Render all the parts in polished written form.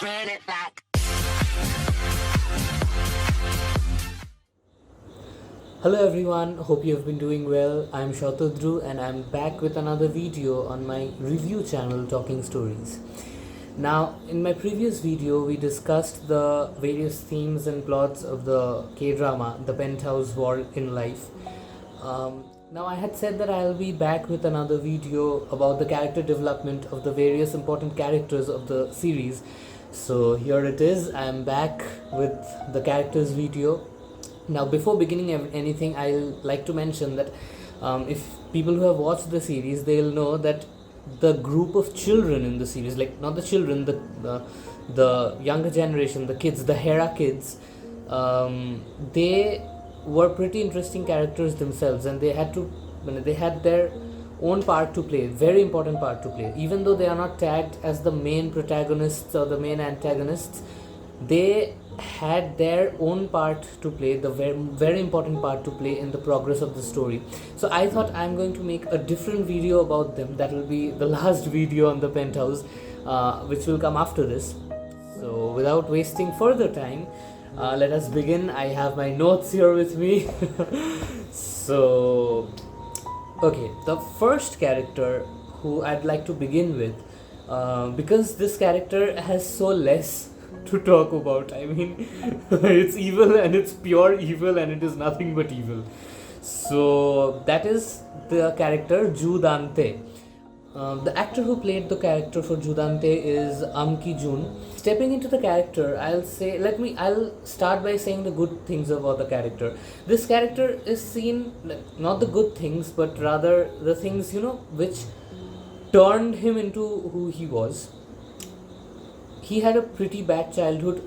Run it back. Hello everyone, hope you have been doing well. I'm Shatadru and I'm back with another video on my review channel Talking Stories. Now, in my previous video, we discussed the various themes and plots of the K-drama, the Penthouse War in Life. Now, I had said that I'll be back with another video about the character development of the various important characters of the series. So here it is, I'm back with the characters video. Now, before beginning anything, I'll like to mention that if people who have watched the series, they'll know that the group of children in the series, like not the children, the younger generation, the kids, the Hera kids, they were pretty interesting characters themselves, and they had their own part to play, very important part to play. Even though they are not tagged as the main protagonists or the main antagonists, they had their own part to play, the very, very important part to play in the progress of the story. So I thought I'm going to make a different video about them. That will be the last video on the Penthouse, which will come after this. So without wasting further time, let us begin. I have my notes here with me. So okay, the first character who I'd like to begin with, because this character has so less to talk about. I mean, it's evil and it's pure evil and it is nothing but evil. So that is the character Dan-tae. The actor who played the character for Dan-tae is Ki-jun. Stepping into the character, I'll start by saying the good things about the character. This character is seen, not the good things, but rather the things, which turned him into who he was. He had a pretty bad childhood,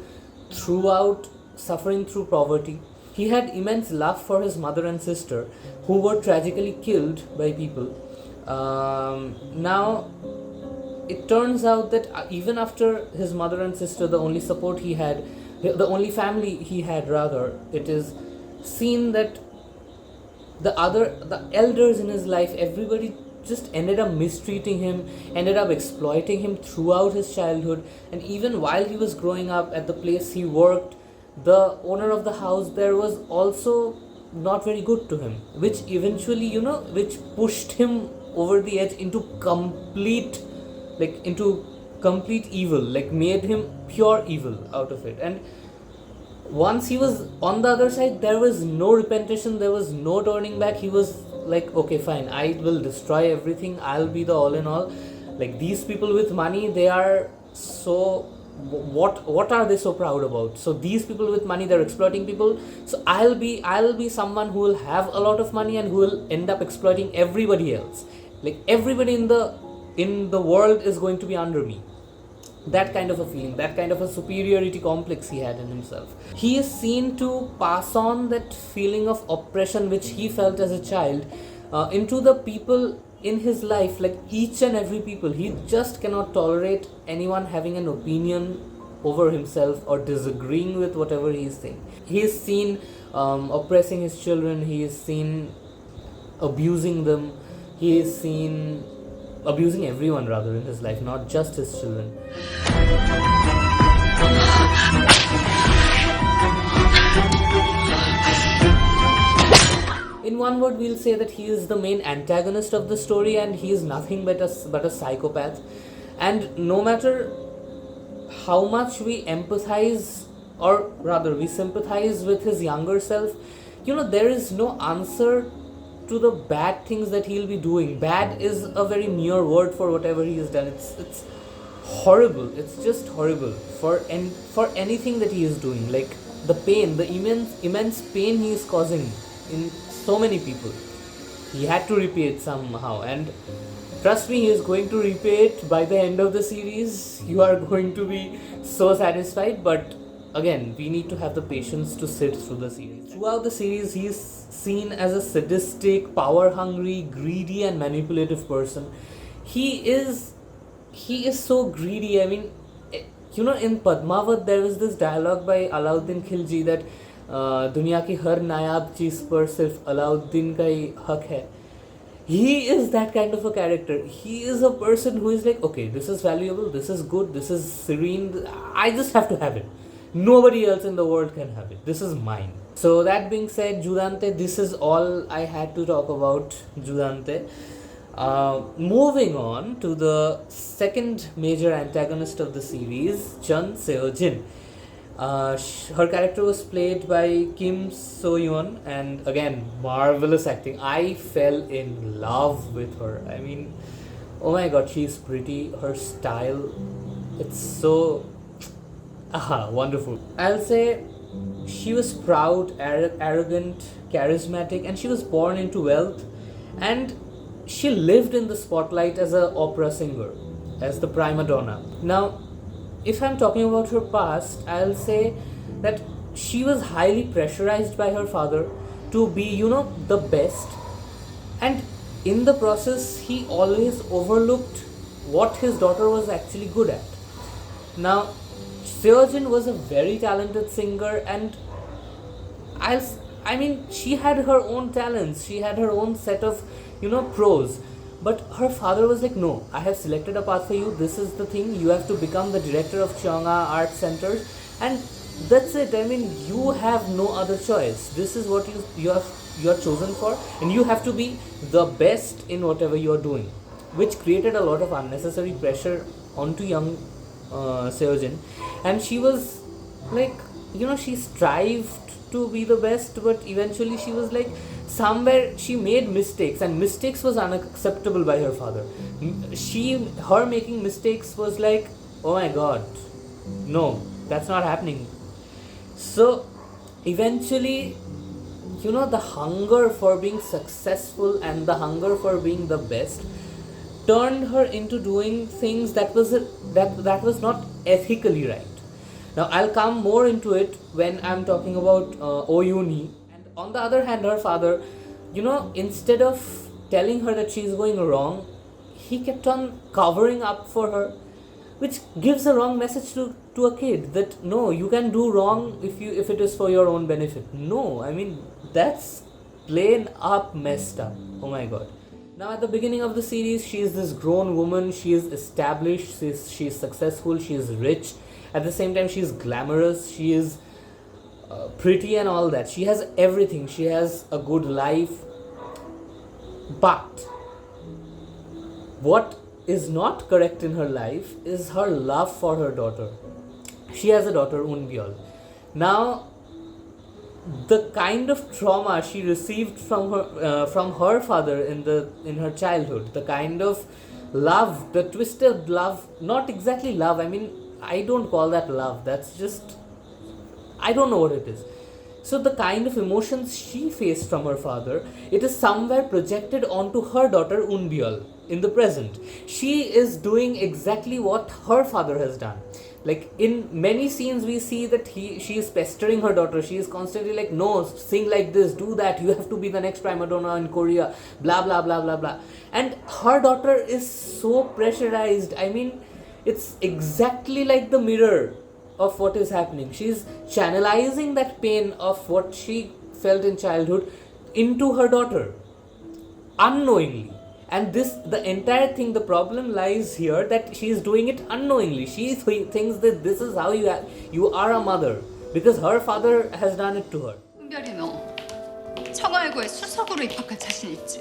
throughout suffering through poverty. He had immense love for his mother and sister, who were tragically killed by people. Now, it turns out that even after his mother and sister, the only support he had, the only family he had rather, it is seen that the elders in his life, everybody just ended up mistreating him, ended up exploiting him throughout his childhood. And even while he was growing up at the place he worked, the owner of the house there was also not very good to him, which eventually, which pushed him over the edge into complete evil, like made him pure evil out of it. And once he was on the other side, there was no repetition, there was no turning back. He was like, okay, fine, I will destroy everything, I'll be the all in all. Like, these people with money, they are so, what are they so proud about? So these people with money, they're exploiting people, so I'll be someone who will have a lot of money and who will end up exploiting everybody else. Like, everybody in the world is going to be under me. That kind of a feeling, that kind of a superiority complex he had in himself. He is seen to pass on that feeling of oppression which he felt as a child into the people in his life, like each and every people. He just cannot tolerate anyone having an opinion over himself or disagreeing with whatever he is saying. He is seen oppressing his children, he is seen abusing them, he is seen abusing everyone rather in his life, not just his children. In one word, we'll say that he is the main antagonist of the story, and he is nothing but a psychopath. And no matter how much we empathize, or rather we sympathize with his younger self, there is no answer to the bad things that he'll be doing. Bad is a very mere word for whatever he has done. It's horrible. It's just horrible for anything that he is doing. Like the pain, the immense pain he is causing in so many people. He had to repay it somehow, and trust me, he is going to repay it by the end of the series. You are going to be so satisfied, but again, we need to have the patience to sit through the series. Throughout the series, he is seen as a sadistic, power-hungry, greedy and manipulative person. He is so greedy. I mean, in Padmavat, there was this dialogue by Alauddin Khilji that दुनिया की हर नायाब चीज़ पर सिर्फ अलाउद्दीन का ही हक है. he is that kind of a character. He is a person who is like, okay, this is valuable, this is good, this is serene, I just have to have it. Nobody else in the world can have it. This is mine. So that being said, Judante, this is all I had to talk about Judante. Moving on to the second major antagonist of the series, Chun Seo-jin. Her character was played by Kim So-yeon, and again, marvelous acting. I fell in love with her. I mean, oh my god, she's pretty. Her style, it's so wonderful. I'll say she was proud, arrogant, charismatic, and she was born into wealth, and she lived in the spotlight as an opera singer, as the prima donna. Now, if I'm talking about her past, I'll say that she was highly pressurized by her father to be, the best, and in the process, he always overlooked what his daughter was actually good at. Now, Seo-jin was a very talented singer, and I mean, she had her own talents, she had her own set of, pros. But her father was like, no, I have selected a path for you. This is the thing. You have to become the director of Cheon Art Center, and that's it. I mean, you have no other choice. This is what you are chosen for, and you have to be the best in whatever you are doing, which created a lot of unnecessary pressure onto young Seo-jin, and she was like, she strived to be the best, but eventually she was like, somewhere she made mistakes, and mistakes was unacceptable by her father. Her making mistakes was like, oh my god, no, that's not happening. So eventually, the hunger for being successful and the hunger for being the best turned her into doing things that was not ethically right. Now I'll come more into it when I'm talking about Yoon Hui. And on the other hand, her father, instead of telling her that she's going wrong, he kept on covering up for her, which gives a wrong message to a kid that no, you can do wrong if it is for your own benefit. No, I mean, that's plain up messed up. Oh my god. Now at the beginning of the series, she is this grown woman, she is established, she is successful, she is rich. At the same time, she is glamorous, she is pretty and all that. She has everything, she has a good life. But what is not correct in her life is her love for her daughter. She has a daughter, Unbyul. Now, the kind of trauma she received from her father in her childhood, the kind of love, the twisted love, not exactly love, I mean, I don't call that love, that's just, I don't know what it is. So the kind of emotions she faced from her father, it is somewhere projected onto her daughter Unbyul in the present. She is doing exactly what her father has done. Like in many scenes we see that she is pestering her daughter. She is constantly like, no, sing like this, do that, you have to be the next prima donna in Korea, blah blah blah blah blah. And her daughter is so pressurized. I mean, it's exactly like the mirror of what is happening. She's channelizing that pain of what she felt in childhood into her daughter unknowingly. And the entire thing, the problem lies here that she is doing it unknowingly. She thinks that this is how you are a mother, because her father has done it to her. 은별이 너 청하여고에 수석으로 입학할 자신 있지?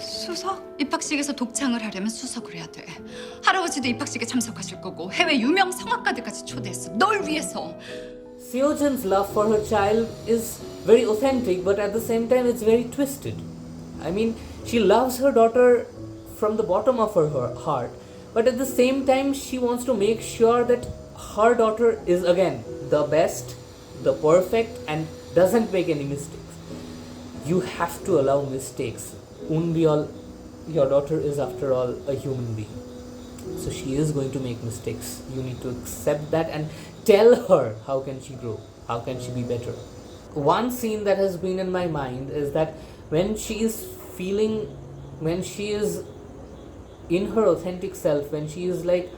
수석? 입학식에서 독창을 하려면 수석을 해야 돼. 할아버지도 입학식에 참석하실 거고 해외 유명 성악가들까지 초대했어. 널 위해서. Seo-jin's love for her child is very authentic, but at the same time it's very twisted. I mean, she loves her daughter from the bottom of her heart, but at the same time she wants to make sure that her daughter is again the best, the perfect, and doesn't make any mistakes. You have to allow mistakes. Unbyul, your daughter is after all a human being. So she is going to make mistakes. You need to accept that and tell her how can she grow, how can she be better. One scene that has been in my mind is that when she is in her authentic self, when she is like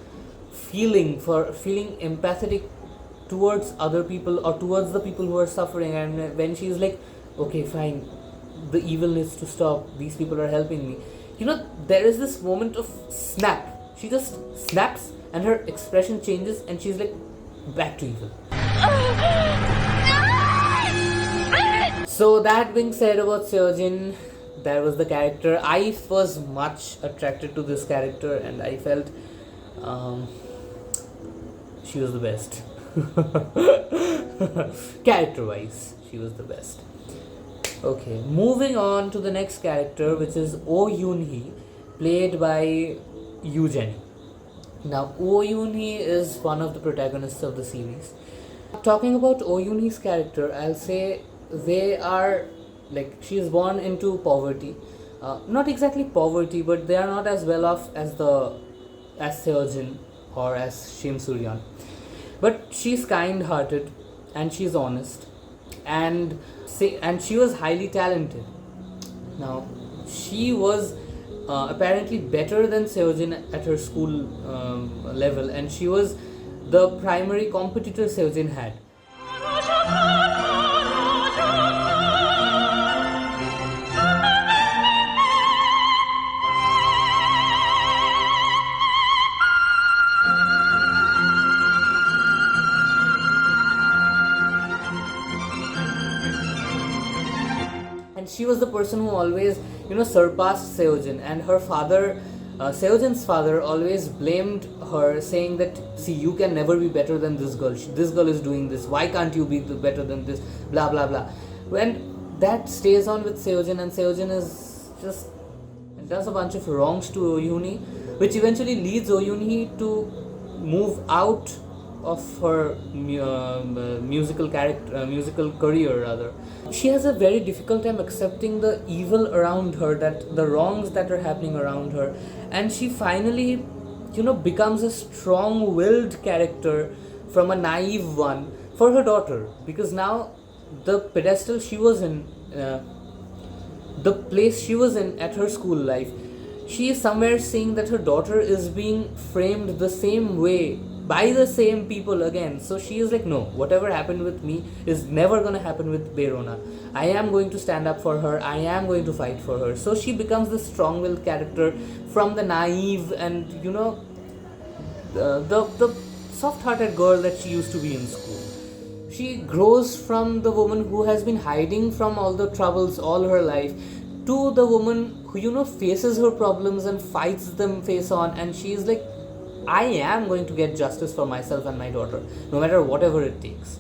feeling empathetic towards other people or towards the people who are suffering, and when she is like, okay, fine, the evil needs to stop. These people are helping me. You know, there is this moment of snap. She just snaps and her expression changes and she's like back to evil. So that being said about Seo-jin, that was the character. I was much attracted to this character and I felt she was the best. Character wise, she was the best. Okay, moving on to the next character, which is Yoon Hui, played by Yoo-jin. Now, Yoon Hui is one of the protagonists of the series. Talking about Yoon Hui's character, I'll say they are like, she is born into poverty. Not exactly poverty, but they are not as well off as Seo-jin or as Shim Suryan. But she's kind-hearted and she's honest, and she was highly talented. Now, she was apparently better than Seo-jin at her school level, and she was the primary competitor Seo-jin had. And she was the person who always, surpassed Seo-jin, and her father, Seo-jin's father, always blamed her, saying that, see, you can never be better than this girl. This girl is doing this. Why can't you be better than this? Blah blah blah. When that stays on with Seo-jin, and Seo-jin is just does a bunch of wrongs to Yoon Hui, which eventually leads Yoon Hui to move out of her musical career rather. She has a very difficult time accepting the evil around her, that the wrongs that are happening around her, and she finally becomes a strong-willed character from a naive one for her daughter, because now the pedestal she was in, the place she was in at her school life, she is somewhere seeing that her daughter is being framed the same way by the same people again. So she is like, no, whatever happened with me is never going to happen with Bae Ro Na. I am going to stand up for her. I am going to fight for her. So she becomes this strong-willed character from the naive and, the soft-hearted girl that she used to be in school. She grows from the woman who has been hiding from all the troubles all her life to the woman who, faces her problems and fights them face on, and she is like, I am going to get justice for myself and my daughter, no matter whatever it takes.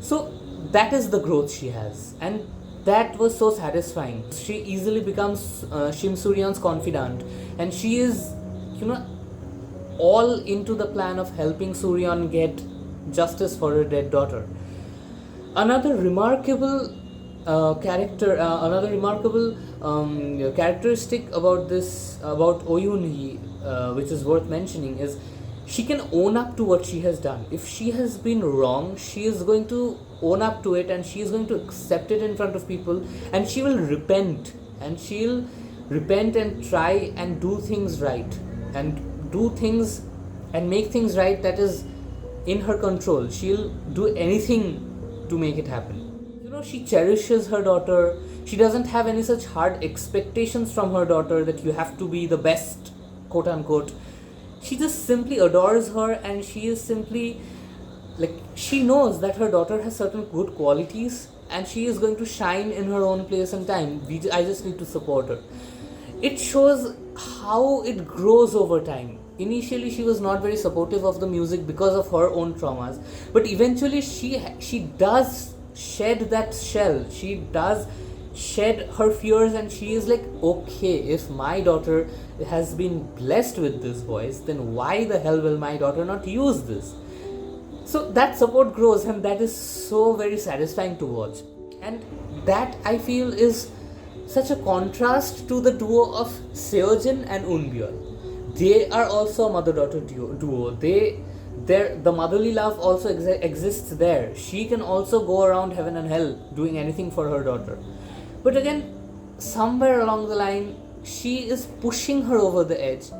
So that is the growth she has, and that was so satisfying. She easily becomes Shim Suryan's confidant, and she is, all into the plan of helping Suryan get justice for her dead daughter. Another remarkable characteristic about Yoon Hui, which is worth mentioning, is she can own up to what she has done. If she has been wrong, she is going to own up to it, and she is going to accept it in front of people, and she will repent, and she'll repent and try and do things right, and make things right that is in her control. She'll do anything to make it happen. She cherishes her daughter. She doesn't have any such hard expectations from her daughter that you have to be the best, quote unquote. She just simply adores her, and she is simply like, she knows that her daughter has certain good qualities and she is going to shine in her own place and time. I just need to support her. It shows how it grows over time. Initially she was not very supportive of the music because of her own traumas, but eventually she does shed that shell. She does shed her fears, and she is like, okay, if my daughter has been blessed with this voice, then why the hell will my daughter not use this? So that support grows, and that is so very satisfying to watch. And that, I feel, is such a contrast to the duo of Seo-jin and Eunbyul. They are also a mother-daughter duo. The motherly love also exists there. She can also go around heaven and hell doing anything for her daughter. But again, somewhere along the line, she is pushing her over the edge,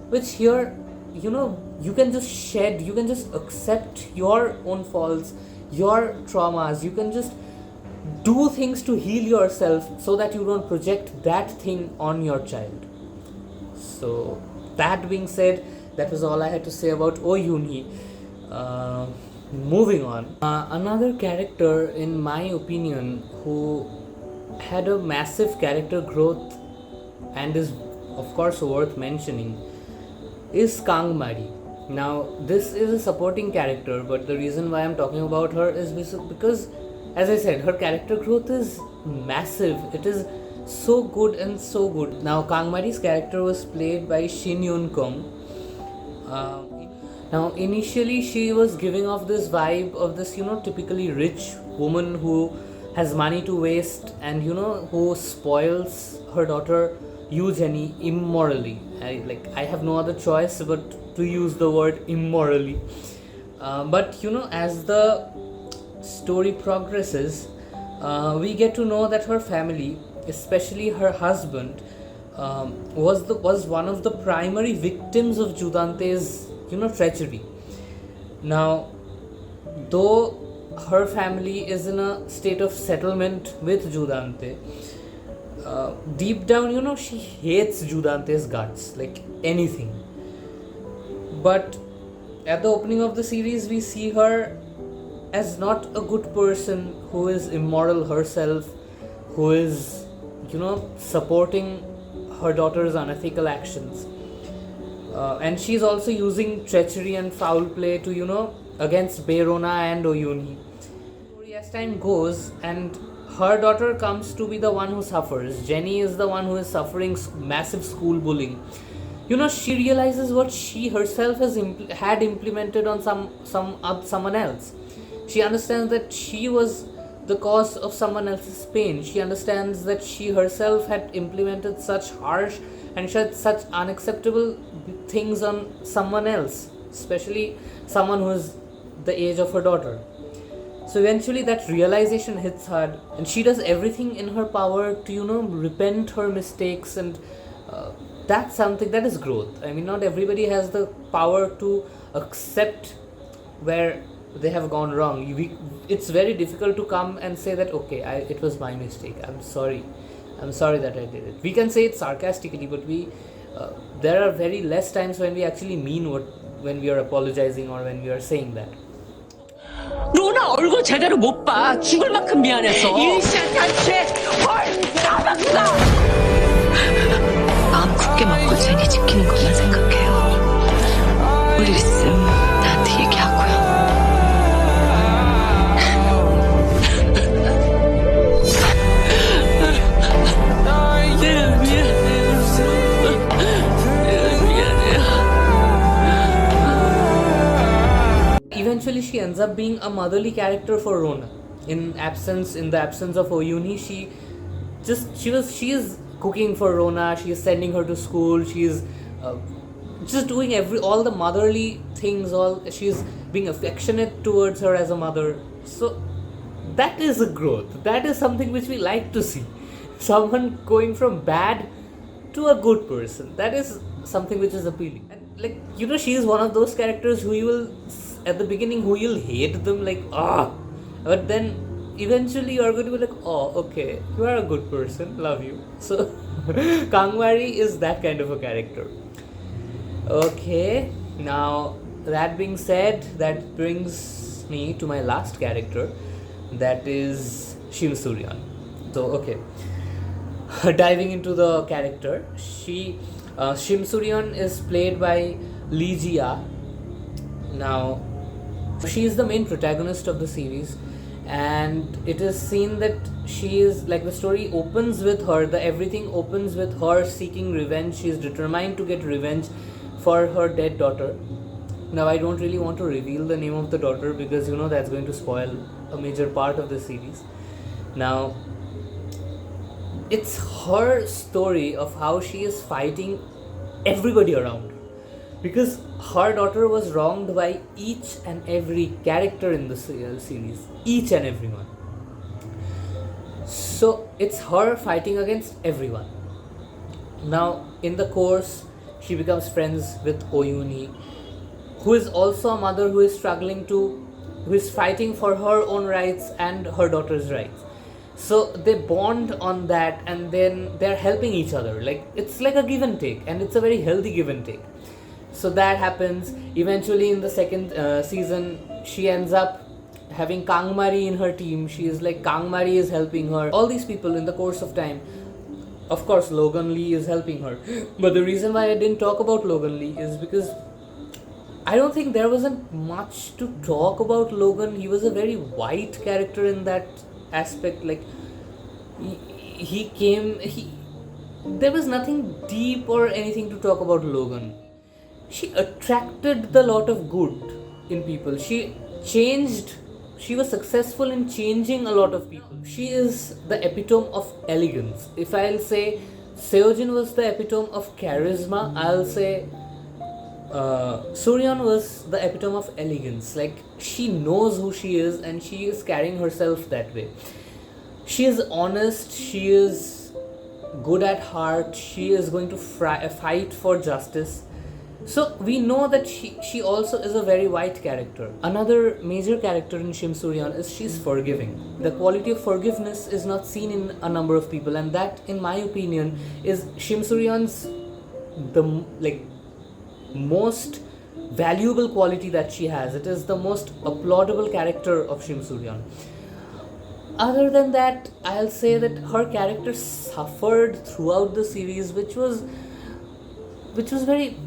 which here, you can just shed, you can just accept your own faults, your traumas, you can just do things to heal yourself so that you don't project that thing on your child. So that being said, that was all I had to say about Oh Yoon Hui. Moving on, another character in my opinion who had a massive character growth and is of course worth mentioning is Kang Mari. Now this is a supporting character, but the reason why I'm talking about her is because, as I said, her character growth is massive. It is so good and so good. Now Kang Mari's character was played by Shin Yoon Kong. Now initially she was giving off this vibe of this, typically rich woman who has money to waste and who spoils her daughter Yoo Jenny immorally. I have no other choice but to use the word immorally. But as the story progresses, we get to know that her family, especially her husband, was one of the primary victims of Dan-tae's treachery. Now, though her family is in a state of settlement with Dan-tae, deep down, she hates Dan-tae's guts like anything. But at the opening of the series, we see her as not a good person who is immoral herself, who is, supporting her daughter's unethical actions. And she's also using treachery and foul play to, against Bae Ro Na and Oh Yoon Hui. As time goes and her daughter comes to be the one who suffers, Jenny is the one who is suffering massive school bullying. She realizes what she herself had implemented on someone else. She understands that she was the cause of someone else's pain. She understands that she herself had implemented such harsh and such unacceptable things on someone else, especially someone who is the age of her daughter. So eventually that realization hits hard and she does everything in her power to repent her mistakes, and that's something that is growth. I mean, not everybody has the power to accept where they have gone wrong. It's very difficult to come and say that it was my mistake, I'm sorry that I did it. We can say it sarcastically, but there are very less times when we actually mean when we are apologizing or when we are saying that. 로나 얼굴 제대로 못 봐. 죽을 만큼 미안해서. 일시한테 한 죄, 헐, 까먹다. 마음 굳게 먹고 제니 지키는 것만 생각해요. 우리 있음 나한테 얘기하고요. Eventually she ends up being a motherly character for Rona. In the absence of Oh Yoon Hui, she is cooking for Rona, she is sending her to school, she is just doing all the motherly things, she is being affectionate towards her as a mother. So that is a growth. That is something which we like to see. Someone going from bad to a good person. That is something which is appealing. And she is one of those characters who you will, at the beginning, who you'll hate them but then eventually you're going to be like, oh, okay, you are a good person, love you. So Kang Mari is that kind of a character. Okay, now that being said, that brings me to my last character, that is Shim Suryan. So okay, diving into the character, Shim Suryan is played by Lee Ji-ah. Now she is the main protagonist of the series, and it is seen that she is the story opens with her, everything opens with her seeking revenge. She is determined to get revenge for her dead daughter. Now I don't really want to reveal the name of the daughter because that's going to spoil a major part of the series. Now it's her story of how she is fighting everybody around, because her daughter was wronged by each and every character in the series, each and everyone. So it's her fighting against everyone. Now in the course, she becomes friends with Oh Yoon Hui, who is also a mother who is fighting for her own rights and her daughter's rights. So they bond on that, and then they're helping each other. Like, it's like a give and take, and it's a very healthy give and take. So that happens. Eventually in the second season, she ends up having Kangmari in her team. She is like, Kangmari is helping her. All these people in the course of time. Of course, Logan Lee is helping her. But the reason why I didn't talk about Logan Lee is because I don't think there wasn't much to talk about Logan. He was a very white character in that aspect. Like, there was nothing deep or anything to talk about Logan. She attracted the lot of good in people. She was successful in changing a lot of people. She is the epitome of elegance. If I'll say Seo-jin was the epitome of charisma, I'll say Ryeon was the epitome of elegance. Like, she knows who she is and she is carrying herself that way. She is honest, she is good at heart, she is going to fight for justice. So we know that she also is a very white character. Another major character in Shim Ryeon is she's forgiving. The quality of forgiveness is not seen in a number of people, and that, in my opinion, is Shim Ryeon's most valuable quality that she has. It is the most applaudable character of Shim Ryeon. Other than that, I'll say that her character suffered throughout the series, which was very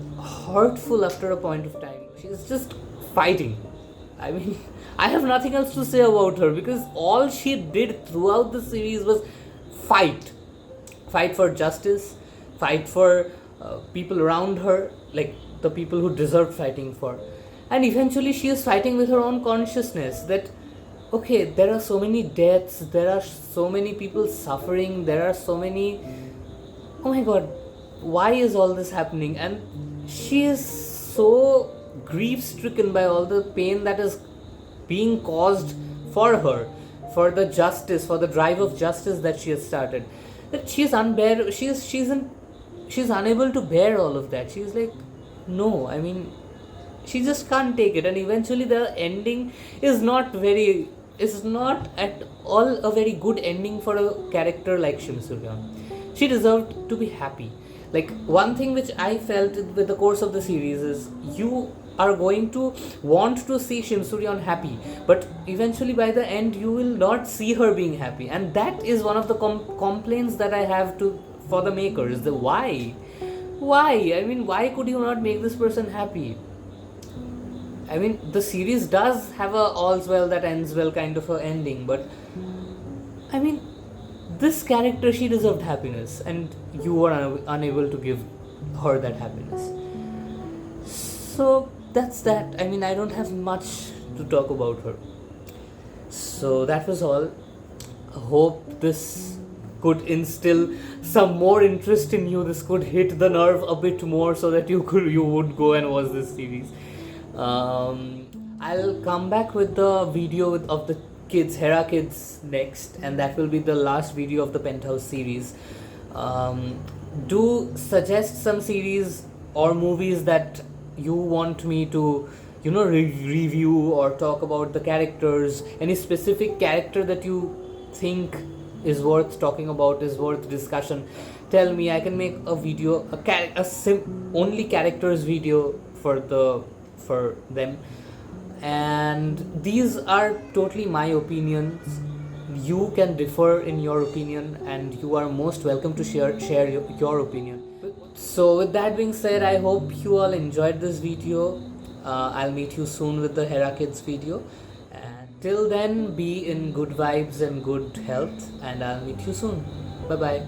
hurtful after a point of time. She's just fighting. I mean, I have nothing else to say about her, because all she did throughout the series was fight for justice, fight for people around her, like the people who deserved fighting for. And eventually she is fighting with her own consciousness that, okay, there are so many deaths, there are so many people suffering, there are so many, oh my god, why is all this happening? And she is so grief-stricken by all the pain that is being caused for her, for the justice, for the drive of justice that she has started, that she's unable to bear all of that. She's like, no, I mean, she just can't take it. And eventually the ending is not at all a very good ending for a character like Shim Ryeon. She deserved to be happy. Like, one thing which I felt with the course of the series is, you are going to want to see Shim Ryeon happy, but eventually by the end you will not see her being happy. And that is one of the complaints that I have for the makers. Why? I mean, why could you not make this person happy? I mean, the series does have a all's well that ends well kind of a ending, but I mean, this character, she deserved happiness, and you were unable to give her that happiness. So that's that. I mean, I don't have much to talk about her. So that was all. I hope this could instill some more interest in you. This could hit the nerve a bit more so that you would go and watch this series. I'll come back with the video of the Hera Kids next, and that will be the last video of the Penthouse series. Do suggest some series or movies that you want me to, review or talk about the characters. Any specific character that you think is worth talking about, is worth discussion, tell me. I can make a video, only characters video for them. And these are totally my opinions. You can differ in your opinion, and you are most welcome to share your opinion. So with that being said, I hope you all enjoyed this video. I'll meet you soon with the Hera Kids video, and till then, be in good vibes and good health, and I'll meet you soon. Bye bye.